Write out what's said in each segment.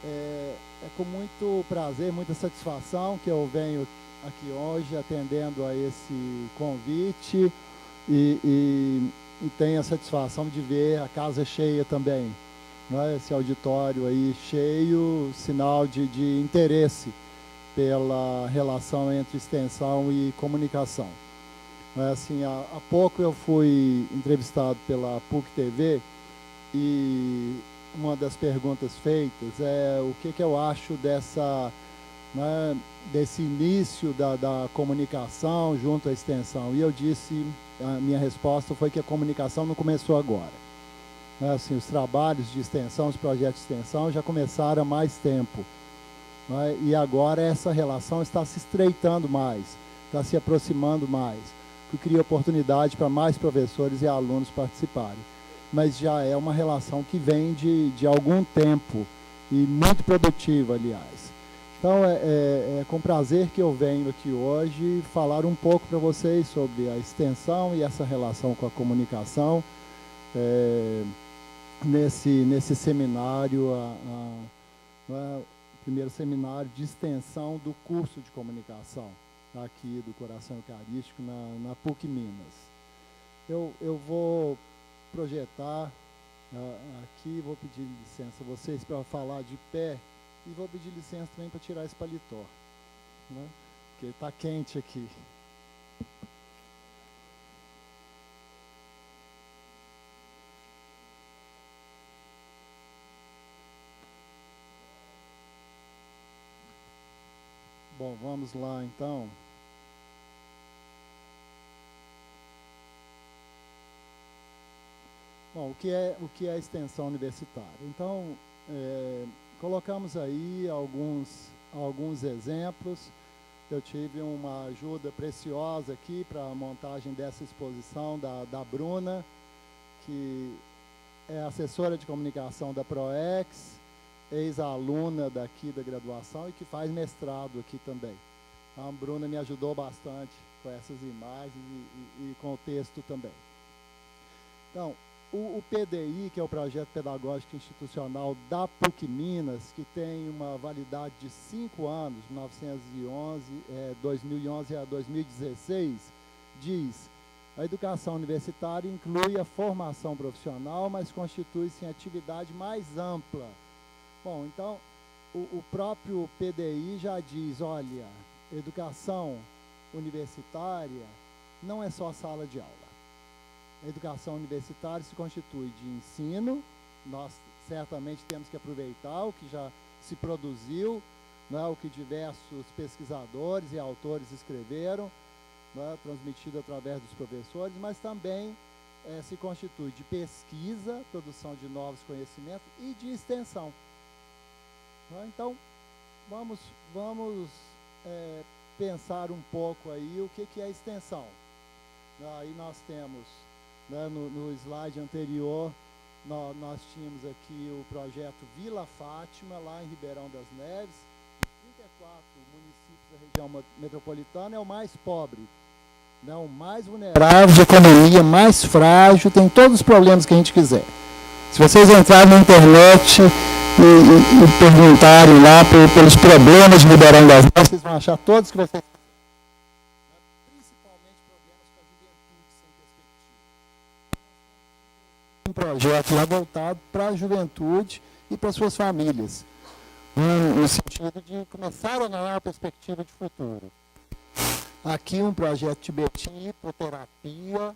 É com muito prazer, muita satisfação que eu venho aqui hoje atendendo a esse convite e tenho a satisfação de ver a casa cheia também. Né? Esse auditório aí cheio, sinal de interesse pela relação entre extensão e comunicação. Assim, há pouco eu fui entrevistado pela PUC-TV e uma das perguntas feitas é o que eu acho desse início da comunicação junto à extensão. E eu disse, a minha resposta foi que a comunicação não começou agora. Assim, os trabalhos de extensão, os projetos de extensão já começaram há mais tempo. E agora essa relação está se estreitando mais, está se aproximando mais, que cria oportunidade para mais professores e alunos participarem. Mas já é uma relação que vem de algum tempo e muito produtiva, aliás. Então, é com prazer que eu venho aqui hoje falar um pouco para vocês sobre a extensão e essa relação com a comunicação nesse seminário, o primeiro seminário de extensão do curso de comunicação aqui do Coração Eucarístico na PUC Minas. Eu vou projetar aqui, vou pedir licença a vocês para falar de pé e vou pedir licença também para tirar esse paletó, né? Porque está quente aqui. Bom, vamos lá então. Bom, o que é a extensão universitária? Então, colocamos aí alguns exemplos. Eu tive uma ajuda preciosa aqui para a montagem dessa exposição da Bruna, que é assessora de comunicação da ProEx, ex-aluna daqui da graduação e que faz mestrado aqui também. A Bruna me ajudou bastante com essas imagens e com o texto também. Então, o PDI, que é o Projeto Pedagógico Institucional da PUC Minas, que tem uma validade de 5 anos, 2011 a 2016, diz: a educação universitária inclui a formação profissional, mas constitui-se em atividade mais ampla. Bom, então, o próprio PDI já diz, olha, educação universitária não é só sala de aula. A educação universitária se constitui de ensino, nós certamente temos que aproveitar o que já se produziu, o que diversos pesquisadores e autores escreveram, transmitido através dos professores, mas também se constitui de pesquisa, produção de novos conhecimentos e de extensão. Então, vamos pensar um pouco aí o que é a extensão. Aí nós temos, no slide anterior, nós tínhamos aqui o projeto Vila Fátima, lá em Ribeirão das Neves. De 34 municípios da região metropolitana, é o mais pobre, o mais vulnerável, de economia mais frágil, tem todos os problemas que a gente quiser. Se vocês entrarem na internet e perguntarem lá pelos problemas de Ribeirão das Neves, vocês vão achar todos que vocês... Principalmente problemas com a juventude sem perspectiva. Um projeto lá voltado para a juventude e para suas famílias, no sentido de começar a ganhar uma perspectiva de futuro. Aqui um projeto tibetino, hipoterapia,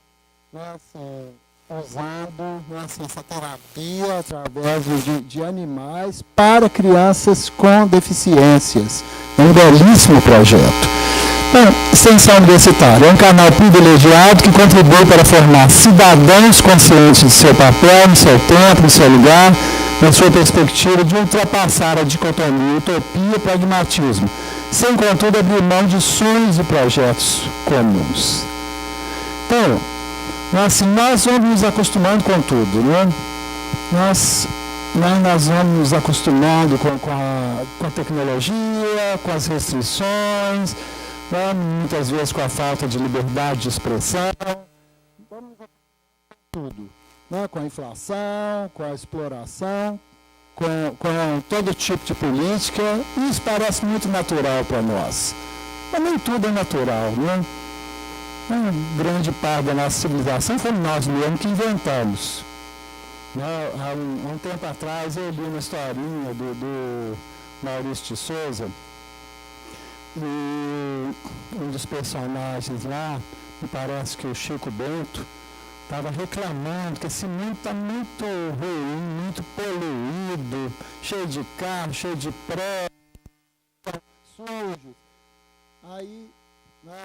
usando essa terapia através de animais para crianças com deficiências. É um belíssimo projeto. Bom, extensão universitária é um canal privilegiado que contribui para formar cidadãos conscientes de seu papel, no seu tempo, no seu lugar, na sua perspectiva de ultrapassar a dicotomia utopia e pragmatismo, sem, contudo, abrir mão de sonhos e projetos comuns. Então, nós vamos nos acostumando com tudo, Nós vamos nos acostumando com a tecnologia, com as restrições, muitas vezes com a falta de liberdade de expressão. Vamos nos acostumando com tudo, com a inflação, com a exploração, com todo tipo de política, e isso parece muito natural para nós. Mas nem tudo é natural, né? Uma grande parte da nossa civilização foi nós mesmos que inventamos. Há um tempo atrás eu li uma historinha do Maurício de Souza, e um dos personagens lá, me parece que o Chico Bento, estava reclamando que esse mundo está muito ruim, muito poluído, cheio de carro, cheio de prédio, sujo. Aí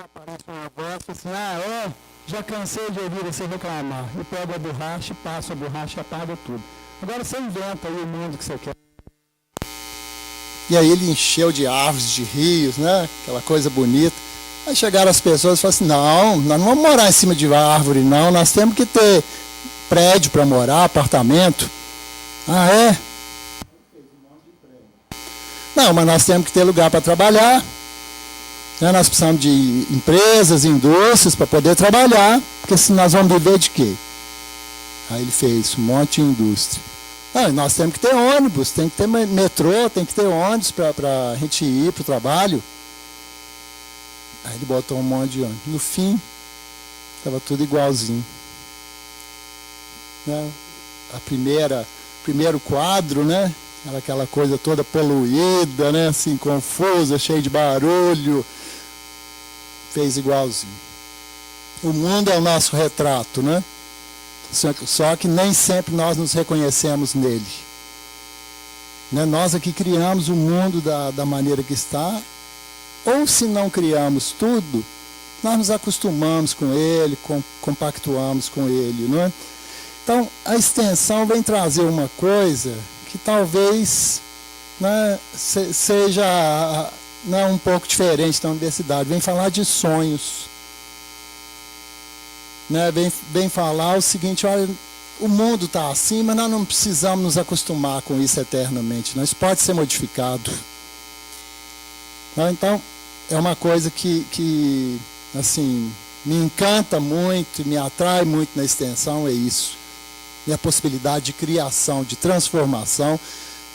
aparece uma voz e assim, já cansei de ouvir você reclamar. E pega a borracha, passa a borracha e apaga tudo. Agora você inventa aí o mundo que você quer. E aí ele encheu de árvores, de rios, né? Aquela coisa bonita. Aí chegaram as pessoas e falaram assim, não, nós não vamos morar em cima de árvore, não. Nós temos que ter prédio para morar, apartamento. Ah, é? Não, mas nós temos que ter lugar para trabalhar. Nós precisamos de empresas, indústrias para poder trabalhar, porque senão nós vamos viver de quê? Aí ele fez um monte de indústria. Nós temos que ter ônibus, tem que ter metrô, tem que ter ônibus para a gente ir para o trabalho. Aí ele botou um monte de ônibus. No fim, estava tudo igualzinho. Primeiro quadro, né? Era aquela coisa toda poluída, né? Assim, confusa, cheia de barulho. Fez igualzinho. O mundo é o nosso retrato, né? Só que nem sempre nós nos reconhecemos nele. Né? Nós aqui criamos o mundo da maneira que está, ou se não criamos tudo, nós nos acostumamos com ele, compactuamos com ele. Não é? Então, a extensão vem trazer uma coisa que talvez, né, seja um pouco diferente da universidade. Vem falar de sonhos. Né, vem falar o seguinte, olha, o mundo está assim, mas nós não precisamos nos acostumar com isso eternamente. Isso pode ser modificado. Então, é uma coisa que assim, me encanta muito, me atrai muito na extensão, é isso. E a possibilidade de criação, de transformação,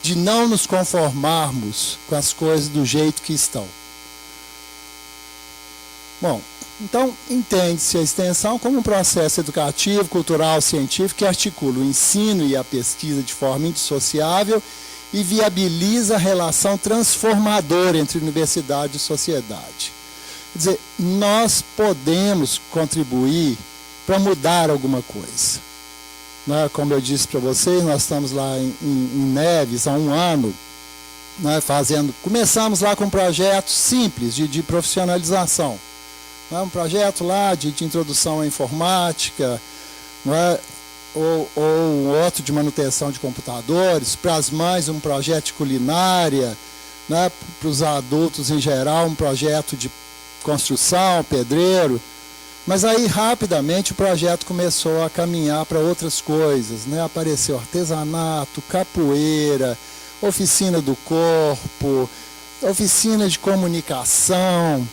de não nos conformarmos com as coisas do jeito que estão. Bom, então entende-se a extensão como um processo educativo, cultural, científico que articula o ensino e a pesquisa de forma indissociável e viabiliza a relação transformadora entre universidade e sociedade. Quer dizer, nós podemos contribuir para mudar alguma coisa. Como eu disse para vocês, nós estamos lá em Neves há um ano, começamos lá com um projeto simples de profissionalização. Um projeto lá de introdução à informática, ou outro de manutenção de computadores, para as mães um projeto de culinária, para os adultos em geral um projeto de construção, pedreiro. Mas aí rapidamente o projeto começou a caminhar para outras coisas, Apareceu artesanato, capoeira, oficina do corpo, oficina de comunicação,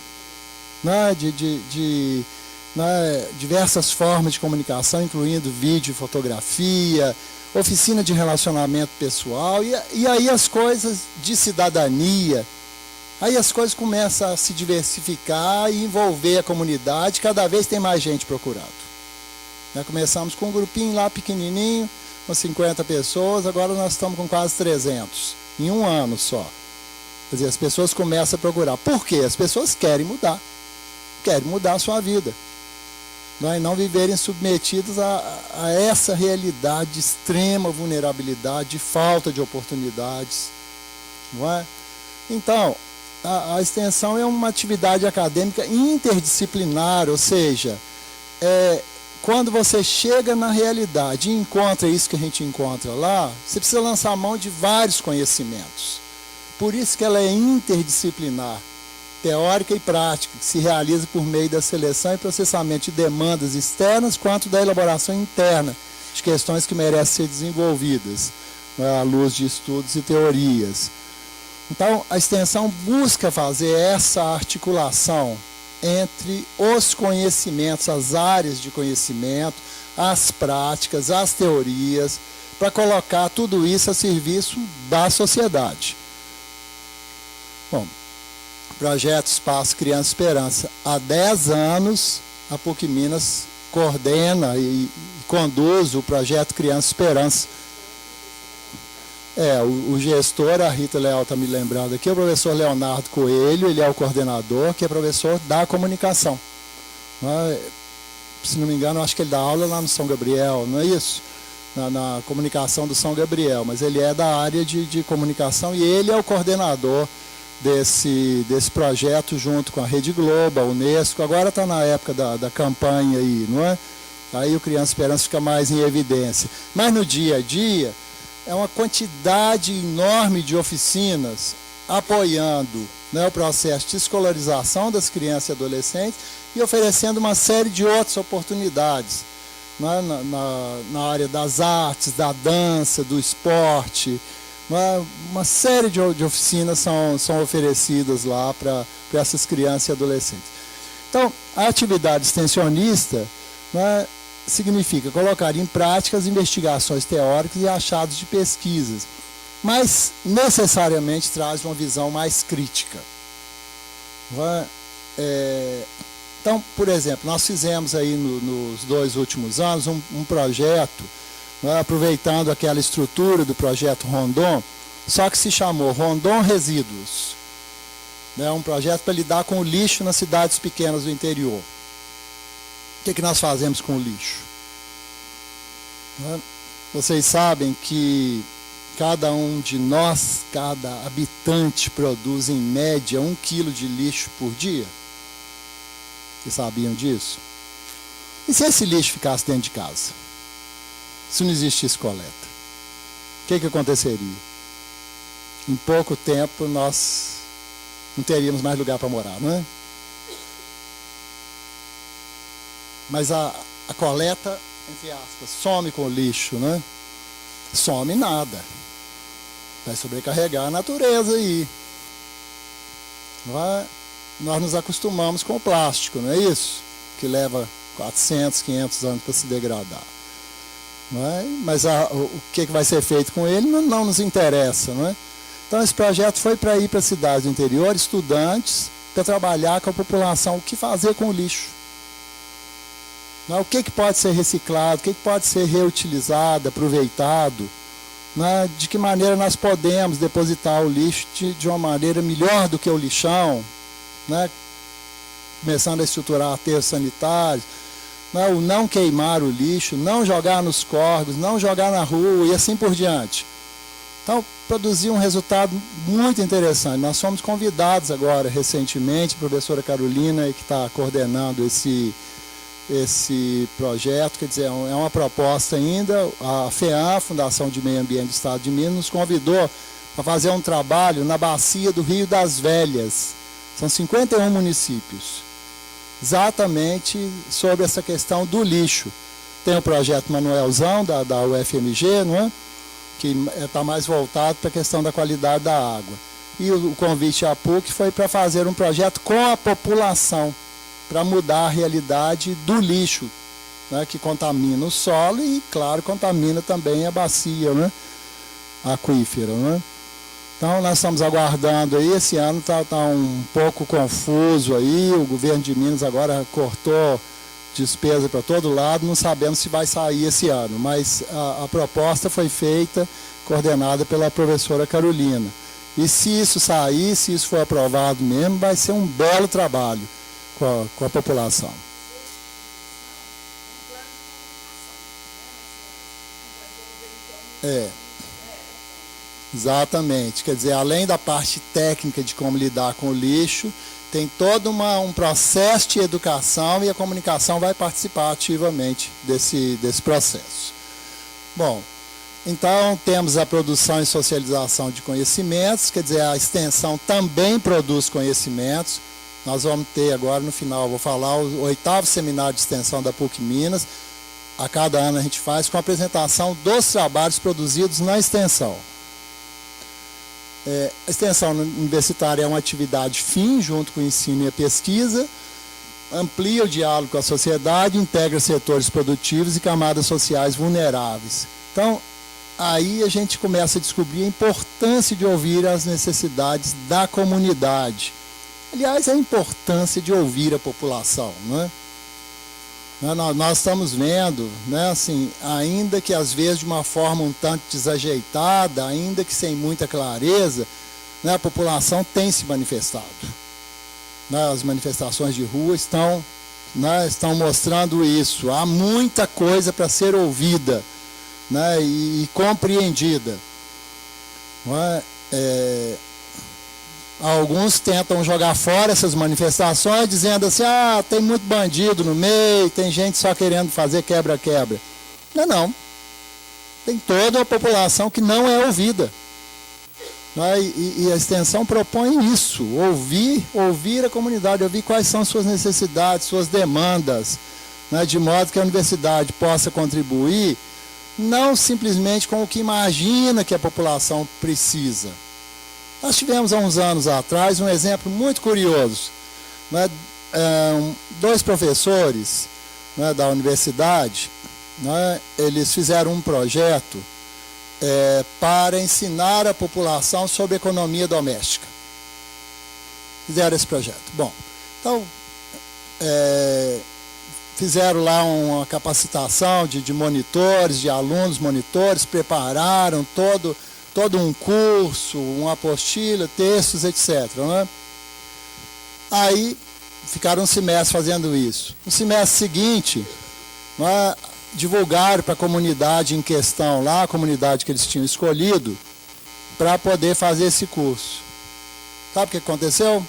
diversas formas de comunicação, incluindo vídeo e fotografia, oficina de relacionamento pessoal, e aí as coisas de cidadania, aí as coisas começam a se diversificar e envolver a comunidade, cada vez tem mais gente procurando. Começamos com um grupinho lá pequenininho, com 50 pessoas, agora nós estamos com quase 300, em um ano só. Quer dizer, as pessoas começam a procurar. Por quê? As pessoas querem mudar a sua vida. E não viverem submetidos a essa realidade de extrema vulnerabilidade, de falta de oportunidades. Não é? Então, a extensão é uma atividade acadêmica interdisciplinar, ou seja, quando você chega na realidade e encontra isso que a gente encontra lá, você precisa lançar a mão de vários conhecimentos. Por isso que ela é interdisciplinar, teórica e prática, que se realiza por meio da seleção e processamento de demandas externas, quanto da elaboração interna de questões que merecem ser desenvolvidas, à luz de estudos e teorias. Então, a extensão busca fazer essa articulação entre os conhecimentos, as áreas de conhecimento, as práticas, as teorias, para colocar tudo isso a serviço da sociedade. Bom, projeto Espaço Criança Esperança. Há 10 anos, a PUC Minas coordena e conduz o projeto Criança Esperança. O gestor, a Rita Leal está me lembrando aqui, é o professor Leonardo Coelho, ele é o coordenador, que é professor da comunicação. Se não me engano, acho que ele dá aula lá no São Gabriel, não é isso? Na comunicação do São Gabriel, mas ele é da área de comunicação e ele é o coordenador desse projeto junto com a Rede Globo, a Unesco. Agora está na época da campanha aí, não é? Aí o Criança Esperança fica mais em evidência. Mas no dia a dia, é uma quantidade enorme de oficinas apoiando, né, o processo de escolarização das crianças e adolescentes e oferecendo uma série de outras oportunidades, né, na área das artes, da dança, do esporte. Uma série de oficinas são oferecidas lá para essas crianças e adolescentes. Então, a atividade extensionista, né, significa colocar em prática as investigações teóricas e achados de pesquisas, mas necessariamente traz uma visão mais crítica. Então, por exemplo, nós fizemos aí nos 2 últimos anos um projeto, né, aproveitando aquela estrutura do projeto Rondon, só que se chamou Rondon Resíduos. É um projeto para lidar com o lixo nas cidades pequenas do interior. O que nós fazemos com o lixo? Vocês sabem que cada um de nós, cada habitante, produz em média 1 quilo de lixo por dia? Vocês sabiam disso? E se esse lixo ficasse dentro de casa? Se não existisse coleta? O que aconteceria? Em pouco tempo nós não teríamos mais lugar para morar, não é? Mas a coleta, entre aspas, some com o lixo, né? Some nada. Vai sobrecarregar a natureza aí. Nós nos acostumamos com o plástico, não é isso? Que leva 400, 500 anos para se degradar. Não é? Mas o que vai ser feito com ele não nos interessa, não é? Então esse projeto foi para ir para cidades do interior, estudantes, para trabalhar com a população, o que fazer com o lixo. O que pode ser reciclado, o que pode ser reutilizado, aproveitado, né? De que maneira nós podemos depositar o lixo de uma maneira melhor do que o lixão, né? Começando a estruturar aterros sanitários, né? O não queimar o lixo, não jogar nos córregos, não jogar na rua e assim por diante. Então, produziu um resultado muito interessante. Nós fomos convidados agora, recentemente, a professora Carolina, que está coordenando esse projeto, quer dizer, é uma proposta ainda. A FEAM, Fundação de Meio Ambiente do Estado de Minas, nos convidou para fazer um trabalho na bacia do Rio das Velhas. São 51 municípios, exatamente sobre essa questão do lixo. Tem o projeto Manuelzão, da UFMG, não é? Que está mais voltado para a questão da qualidade da água. E o convite à PUC foi para fazer um projeto com a população, para mudar a realidade do lixo, né, que contamina o solo e, claro, contamina também a bacia, né, aquífera. Né? Então, nós estamos aguardando aí, esse ano está um pouco confuso aí, o governo de Minas agora cortou despesa para todo lado, não sabemos se vai sair esse ano, mas a proposta foi feita, coordenada pela professora Carolina. E se isso sair, se isso for aprovado mesmo, vai ser um belo trabalho com a população. Exatamente. Quer dizer, além da parte técnica de como lidar com o lixo, tem todo um processo de educação e a comunicação vai participar ativamente desse processo. Bom, então temos a produção e socialização de conhecimentos, quer dizer, a extensão também produz conhecimentos. Nós vamos ter agora, no final, vou falar, o 8º seminário de extensão da PUC Minas. A cada ano a gente faz com a apresentação dos trabalhos produzidos na extensão. A extensão universitária é uma atividade fim, junto com o ensino e a pesquisa, amplia o diálogo com a sociedade, integra setores produtivos e camadas sociais vulneráveis. Então, aí a gente começa a descobrir a importância de ouvir as necessidades da comunidade. Aliás, a importância de ouvir a população, não é? Nós estamos vendo, né, assim, ainda que às vezes de uma forma um tanto desajeitada, ainda que sem muita clareza, né, a população tem se manifestado. Né, as manifestações de rua estão mostrando isso. Há muita coisa para ser ouvida, né, e compreendida. Alguns tentam jogar fora essas manifestações, dizendo assim, tem muito bandido no meio, tem gente só querendo fazer quebra-quebra. Não. Tem toda a população que não é ouvida. E a extensão propõe isso, ouvir a comunidade, ouvir quais são suas necessidades, suas demandas, né, de modo que a universidade possa contribuir, não simplesmente com o que imagina que a população precisa. Nós tivemos há uns anos atrás um exemplo muito curioso, né, dois professores, né, da universidade, né, eles fizeram um projeto para ensinar a população sobre economia doméstica. Fizeram esse projeto. Bom, então, fizeram lá uma capacitação de monitores, de alunos monitores, prepararam todo um curso, uma apostila, textos, etc. Né? Aí, ficaram um semestre fazendo isso. No semestre seguinte, né, divulgaram para a comunidade em questão lá, a comunidade que eles tinham escolhido, para poder fazer esse curso. Sabe o que aconteceu? Não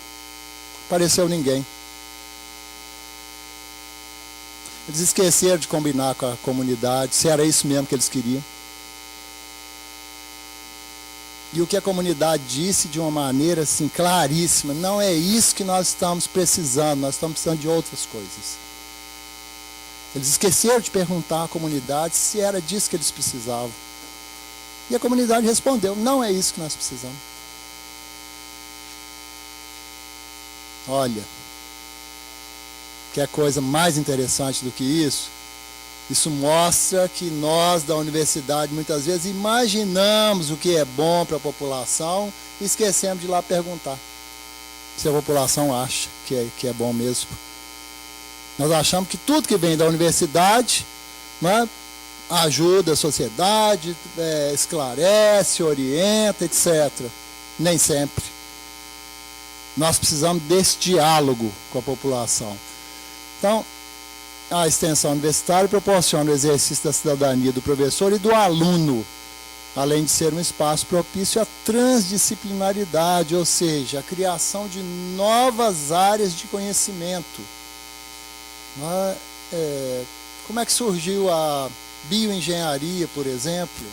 apareceu ninguém. Eles esqueceram de combinar com a comunidade, se era isso mesmo que eles queriam. E o que a comunidade disse de uma maneira assim, claríssima, não é isso que nós estamos precisando, nós estamos precisando de outras coisas. Eles esqueceram de perguntar à comunidade se era disso que eles precisavam. E a comunidade respondeu, não é isso que nós precisamos. Olha, que coisa mais interessante do que isso? Isso mostra que nós da universidade muitas vezes imaginamos o que é bom para a população e esquecemos de ir lá perguntar se a população acha que é bom mesmo. Nós achamos que tudo que vem da universidade, né, ajuda a sociedade, esclarece, orienta, etc. Nem sempre. Nós precisamos desse diálogo com a população. Então, a extensão universitária proporciona o exercício da cidadania do professor e do aluno, além de ser um espaço propício à transdisciplinaridade, ou seja, a criação de novas áreas de conhecimento. Como é que surgiu a bioengenharia, por exemplo?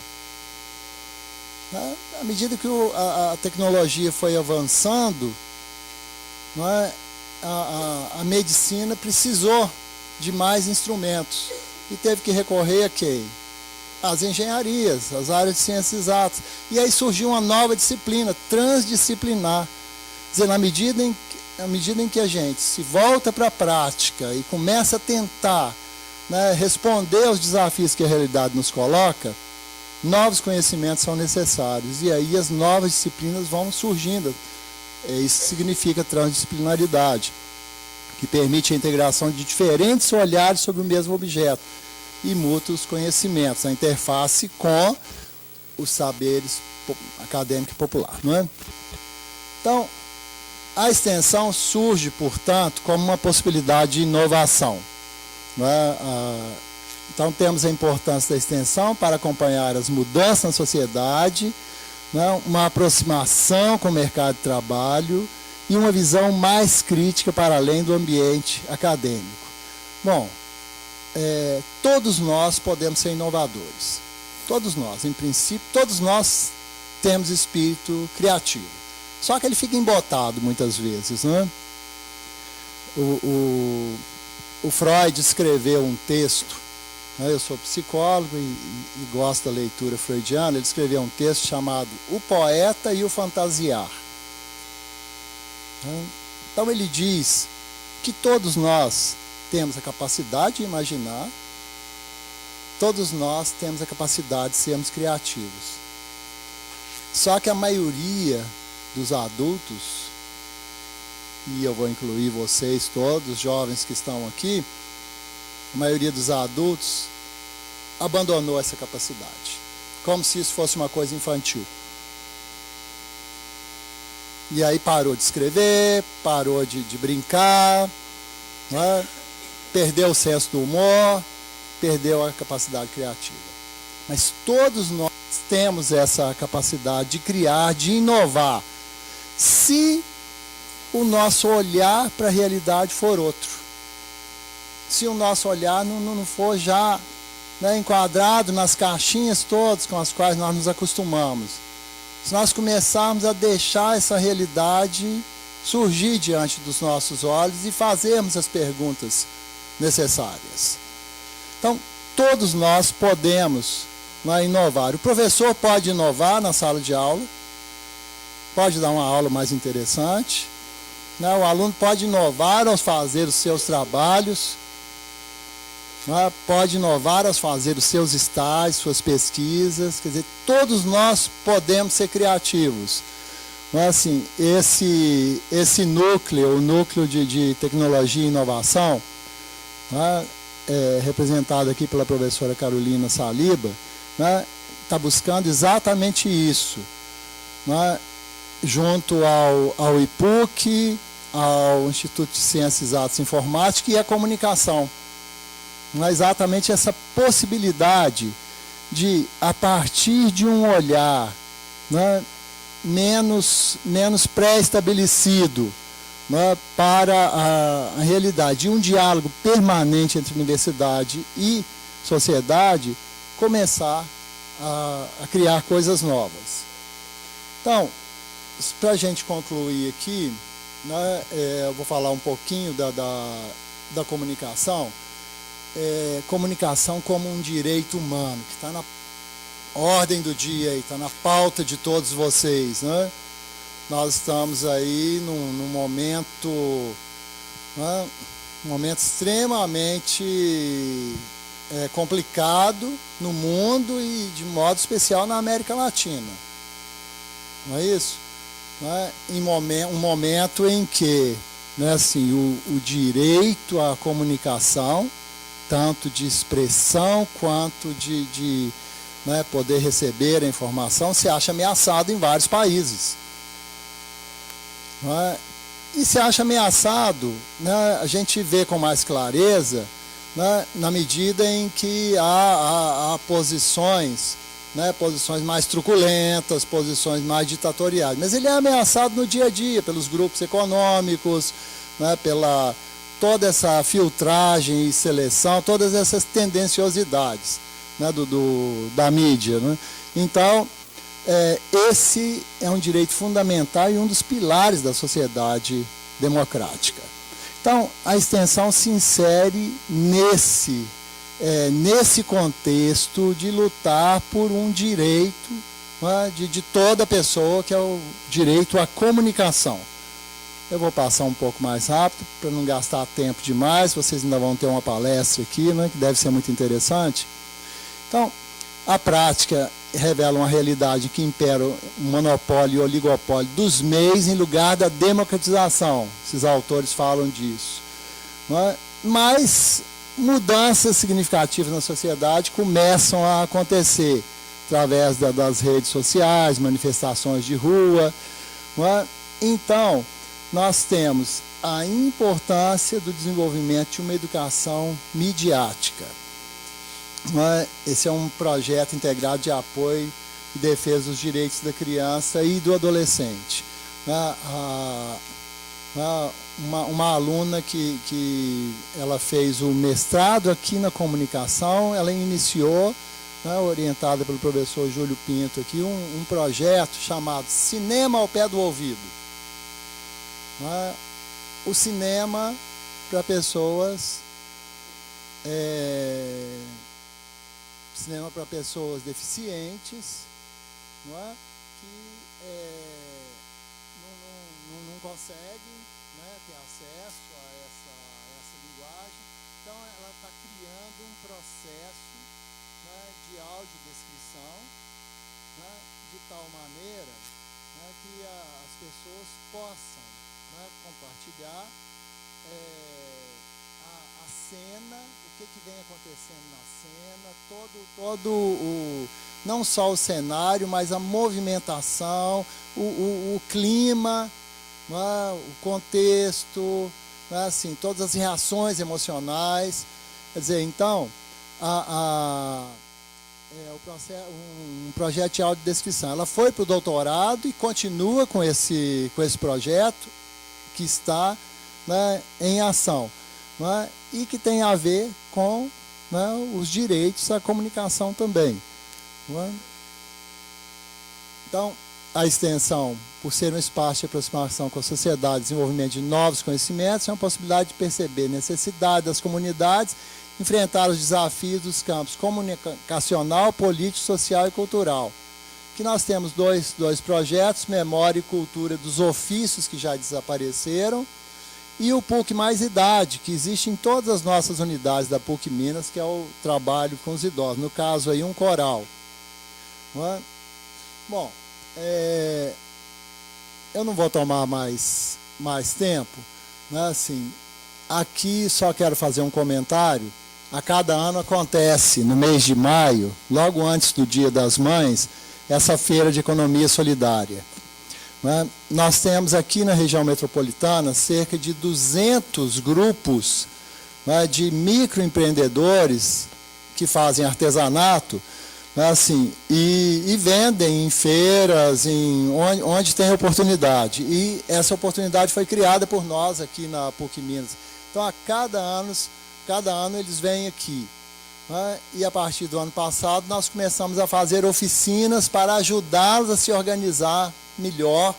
À medida que a tecnologia foi avançando, a medicina precisou de mais instrumentos e teve que recorrer a quem? Às engenharias, às áreas de ciências exatas. E aí surgiu uma nova disciplina, transdisciplinar. Quer dizer, na medida em que a gente se volta para a prática e começa a tentar, né, responder aos desafios que a realidade nos coloca, novos conhecimentos são necessários. E aí as novas disciplinas vão surgindo. Isso significa transdisciplinaridade, que permite a integração de diferentes olhares sobre o mesmo objeto e mútuos conhecimentos, a interface com os saberes acadêmico e popular. Não é? Então, a extensão surge, portanto, como uma possibilidade de inovação. Não é? Então, temos a importância da extensão para acompanhar as mudanças na sociedade, não é? Uma aproximação com o mercado de trabalho e uma visão mais crítica para além do ambiente acadêmico. Bom, todos nós podemos ser inovadores. Todos nós, em princípio, todos nós temos espírito criativo. Só que ele fica embotado muitas vezes, né? O Freud escreveu um texto, né? Eu sou psicólogo e gosto da leitura freudiana. Ele escreveu um texto chamado O Poeta e o Fantasiar. Então ele diz que todos nós temos a capacidade de imaginar todos nós temos a capacidade de sermos criativos. Só que a maioria dos adultos, e eu vou incluir vocês todos, os jovens que estão aqui, a maioria dos adultos abandonou essa capacidade, como se isso fosse uma coisa infantil. E aí parou de escrever, parou de brincar, né? Perdeu o senso do humor, perdeu a capacidade criativa. Mas todos nós temos essa capacidade de criar, de inovar, se o nosso olhar para a realidade for outro. Se o nosso olhar não for já, né, enquadrado nas caixinhas todas com as quais nós nos acostumamos. Se nós começarmos a deixar essa realidade surgir diante dos nossos olhos e fazermos as perguntas necessárias. Então, todos nós podemos, né, inovar. O professor pode inovar na sala de aula, pode dar uma aula mais interessante, né? O aluno pode inovar ao fazer os seus trabalhos, né? Pode inovar ao fazer os seus estágios, suas pesquisas. Quer dizer, todos nós podemos ser criativos. Mas, assim, esse núcleo, o núcleo de tecnologia e inovação, né, representado aqui pela professora Carolina Saliba, né, está buscando exatamente isso, né, junto ao IPUC, ao Instituto de Ciências Exatas e Informática e à comunicação. Exatamente essa possibilidade de, a partir de um olhar, né, menos pré-estabelecido, né, para a realidade, e um diálogo permanente entre universidade e sociedade, começar a criar coisas novas. Então, para a gente concluir aqui, né, eu vou falar um pouquinho da comunicação. Comunicação como um direito humano, que está na ordem do dia, está na pauta de todos vocês, né? Nós estamos aí num momento, né, um momento extremamente complicado no mundo e de modo especial na América Latina. Não é isso? Né? Um momento em que, né, assim, o direito à comunicação, tanto de expressão quanto de né, poder receber a informação, se acha ameaçado em vários países. Né? E se acha ameaçado, né, a gente vê com mais clareza, né, na medida em que há posições, né, posições mais truculentas, posições mais ditatoriais. Mas ele é ameaçado no dia a dia, pelos grupos econômicos, né, pela toda essa filtragem e seleção, todas essas tendenciosidades, né, da mídia. Né? Então, esse é um direito fundamental e um dos pilares da sociedade democrática. Então, a extensão se insere nesse contexto de lutar por um direito, né, de toda pessoa, que é o direito à comunicação. Eu vou passar um pouco mais rápido, para não gastar tempo demais. Vocês ainda vão ter uma palestra aqui, né, que deve ser muito interessante. Então, a prática revela uma realidade que impera o monopólio e o oligopólio dos meios em lugar da democratização. Esses autores falam disso. Né? Mas mudanças significativas na sociedade começam a acontecer através das redes sociais, manifestações de rua. Né? Então, nós temos a importância do desenvolvimento de uma educação midiática. Esse é um projeto integrado de apoio e defesa dos direitos da criança e do adolescente. Uma aluna que ela fez o mestrado aqui na comunicação, ela iniciou, né, orientada pelo professor Júlio Pinto aqui, um projeto chamado Cinema ao Pé do Ouvido. O cinema para pessoas deficientes, não é? Que não conseguem, né, ter acesso a essa linguagem. Então, ela está criando um processo de audiodescrição, de tal maneira que as pessoas possam compartilhar a cena, o que vem acontecendo na cena, todo não só o cenário, mas a movimentação, o clima, o contexto, assim, todas as reações emocionais. Quer dizer, então, um projeto de audiodescrição. Ela foi para o doutorado e continua com esse projeto que está em ação, e que tem a ver com os direitos à comunicação também. Então, a extensão, por ser um espaço de aproximação com a sociedade, desenvolvimento de novos conhecimentos, é uma possibilidade de perceber a necessidade das comunidades, enfrentar os desafios dos campos comunicacional, político, social e cultural. Que nós temos dois projetos, Memória e Cultura dos Ofícios, que já desapareceram, e o PUC Mais Idade, que existe em todas as nossas unidades da PUC Minas, que é o trabalho com os idosos. No caso aí, um coral. Bom, eu não vou tomar mais tempo. Assim, aqui só quero fazer um comentário. A cada ano acontece, no mês de maio, logo antes do Dia das Mães, essa feira de economia solidária. Nós temos aqui na região metropolitana cerca de 200 grupos de microempreendedores que fazem artesanato, assim, e vendem em feiras, onde tem oportunidade. E essa oportunidade foi criada por nós aqui na PUC Minas. Então, a cada ano eles vêm aqui. E a partir do ano passado nós começamos a fazer oficinas para ajudá-los a se organizar melhor,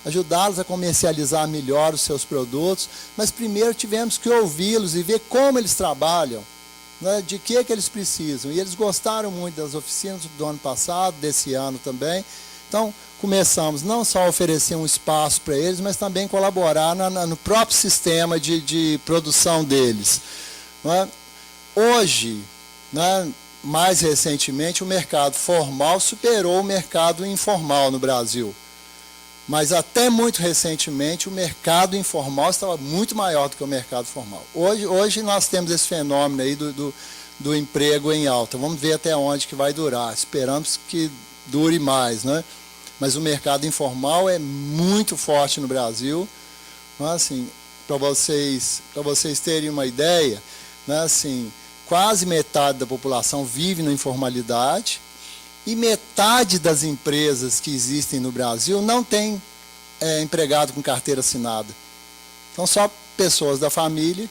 ajudá-los a comercializar melhor os seus produtos, mas primeiro tivemos que ouvi-los e ver como eles trabalham, de que eles precisam. E eles gostaram muito das oficinas do ano passado, desse ano também. Então, começamos não só a oferecer um espaço para eles, mas também colaborar no próprio sistema de produção deles. Hoje, mais recentemente, o mercado formal superou o mercado informal no Brasil. Mas até muito recentemente o mercado informal estava muito maior do que o mercado formal. Hoje nós temos esse fenômeno aí do emprego em alta. Vamos ver até onde que vai durar. Esperamos que dure mais, Mas o mercado informal é muito forte no Brasil. Assim, para vocês terem uma ideia, assim, quase metade da população vive na informalidade. E metade das empresas que existem no Brasil não tem empregado com carteira assinada. São só pessoas da família